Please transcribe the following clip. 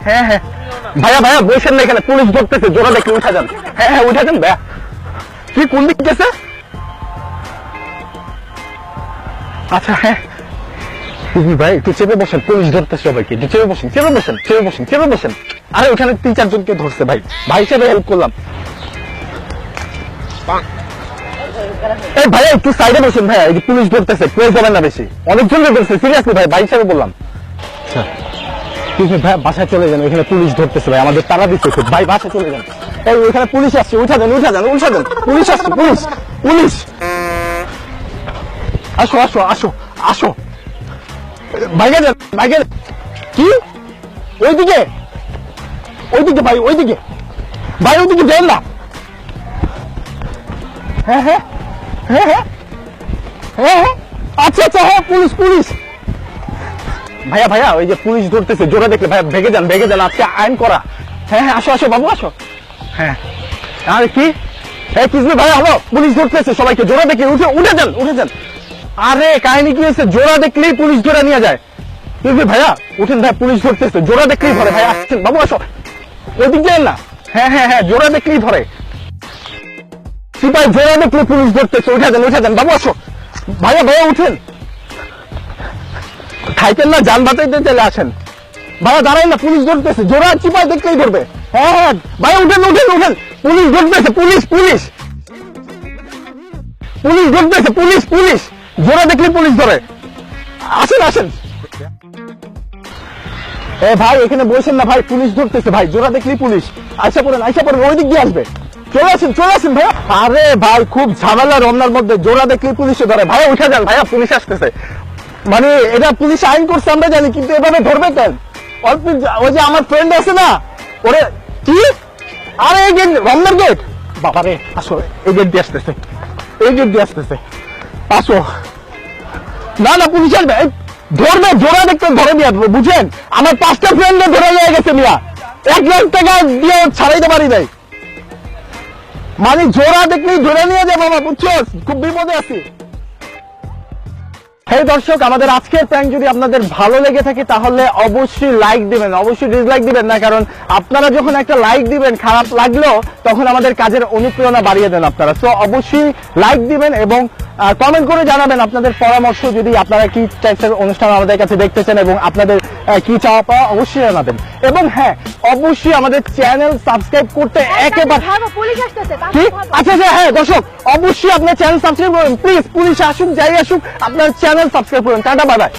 হ্যাঁ হ্যাঁ ভাইয়া ভাইয়া বসেন না এখানে, পুলিশ ধরতেছে, জোড়া দেখলে উঠা যান। হ্যাঁ হ্যাঁ উঠা যান ভাইয়া। কি কোন দিক গেছে? আচ্ছা হ্যাঁ ভাই একটু চেপে বসেন, পুলিশ ধরতেছে সবাইকে, একটু চেপে বসেন, চেপে বসেন, চেপে বসেন, চেপে বসেন। আরে ওখানে 3-4 জনকে ধরছে ভাই, ভাই হিসেবে হেল্প করলাম। এই ভাইয়া একটু সাইডে বসেন ভাইয়া, এই যে পুলিশ ধরতেছে, প্রেস দেবেন না বেশি, অনেকজন ধরছে, সিরিয়াসলি ভাই, ভাই হিসেবে বললাম। আচ্ছা ভাই বাসায় চলে যান, ওইখানে পুলিশ ধরতেছে ভাই, আমাদের তারা দিচ্ছে খুব, ভাই বাসায় চলে যান। এই ওইখানে পুলিশ আসছে, উঠা দেন, উঠা দেন, উঠা দেন, পুলিশ আসছে, পুলিশ পুলিশ। আসো আসো আসো আসো ভাইকে যান, ভাইকে। কি ওইদিকে? ওইদিকে ভাই, ওইদিকে ভাই, ওইদিকে যান না। হ্যাঁ হ্যাঁ হ্যাঁ হ্যাঁ হ্যাঁ হ্যাঁ আচ্ছা আচ্ছা হ্যাঁ পুলিশ পুলিশ। ভাইয়া ভাইয়া ওই যে পুলিশ ধরতেছে, জোরে দেখলে ভাইয়া ভেগে যান, ভেগে যান, আজকে আইন করা। হ্যাঁ হ্যাঁ আসো আসো বাবু আসো। হ্যাঁ আরে কি ভাইয়া হলো, পুলিশ ধরতেছে সবাইকে, জোরে দেখলে উঠে উঠে যান, উঠে যান। আরে কাহিনী কি হয়েছে, জোড়া দেখলেই পুলিশ ধরে নিয়ে যায়। ভাইয়া উঠেন ভাই, পুলিশ ধরতেছে, জোড়া দেখলেই ধরে। ভাই আসছেন বাবু আসো, ওইদিক যান না। হ্যাঁ হ্যাঁ হ্যাঁ জোড়া দেখলেই ধরে, সিপাই জোড়া দেখলে পুলিশ ধরতেছে, উঠে যান, উঠে যান বাবু আসো। ভাইয়া ভাইয়া উঠেন, খাইতেন না, যান বাঁচাইতে চলে আসেন। ভাইয়া দাঁড়াই না, পুলিশ ধরতেছে, জোড়া সিপাই দেখলেই ধরবে। হ্যাঁ হ্যাঁ ভাইয়া উঠেন উঠেন উঠেন, পুলিশ ধরতেছে, পুলিশ পুলিশ পুলিশ ধরতেছে, পুলিশ পুলিশ, জোড়া দেখলে পুলিশ ধরে। আসেন আসেন। এ ভাই এখানে বসেন না ভাই, পুলিশ ধরতেছে ভাই, জোড়া দেখলেই পুলিশ। আইসা পড়েন, আইসা পড়েন, ওই দিক দিয়ে আসবে, চলে আসেন, চলে আসেন ভাইয়া। আরে ভাই খুব ঝামেলা রমনার মধ্যে, জোড়া দেখলেই পুলিশে ধরে। ভাইয়া উঠে যান ভাইয়া, পুলিশ আসতেছে। মানে এটা পুলিশ আইন করছে আমরা জানি, কিন্তু এভাবে ধরবে কেন? অল্প ওই যে আমার ফ্রেন্ড আছে না, ওরে কি, আরে এই গেট, রমনার গেট, বাবারে আসো, এই গেট দিয়ে আসতেছে, এই গেট দিয়ে আসতেছে, আসো। না না পুলিশ আসবে, ধরবে, জোড়া দেখতে ধরে নিয়ে আসবো, বুঝেন? আমার 5টা ফ্রেন্ডে ধরে নিয়ে গেছে মিয়া, 1 লাখ টাকা দিয়ে ছাড়াইতে পারি নাই। মানে জোড়া দেখলেই ধরে নিয়ে যাবো আমার, বুঝছো? খুব বিপদে আছি। হে দর্শক, আমাদের আজকের প্র্যাঙ্ক যদি আপনাদের ভালো লেগে থাকে তাহলে অবশ্যই লাইক দিবেন, অবশ্যই ডিসলাইক দিবেন না, কারণ আপনারা যখন একটা লাইক দিবেন, খারাপ লাগলেও তখন আমাদের কাজের অনুপ্রেরণা বাড়িয়ে দেন আপনারা। তো অবশ্যই লাইক দিবেন এবং কমেন্ট করে জানাবেন আপনাদের পরামর্শ, যদি আপনারা কি টাইপের অনুষ্ঠান আমাদের কাছে দেখতে চান এবং আপনাদের কি চাওয়া পাওয়া অবশ্যই জানাবেন। এবং হ্যাঁ অবশ্যই আমাদের চ্যানেল সাবস্ক্রাইব করতে একেবারে কি আচ্ছা আচ্ছা হ্যাঁ দর্শক অবশ্যই আপনার চ্যানেল সাবস্ক্রাইব করুন প্লিজ, পুলিশ আসুক যাই আসুক আপনার চ্যানেল সাবস্ক্রাইব করুন। Tata bye bye.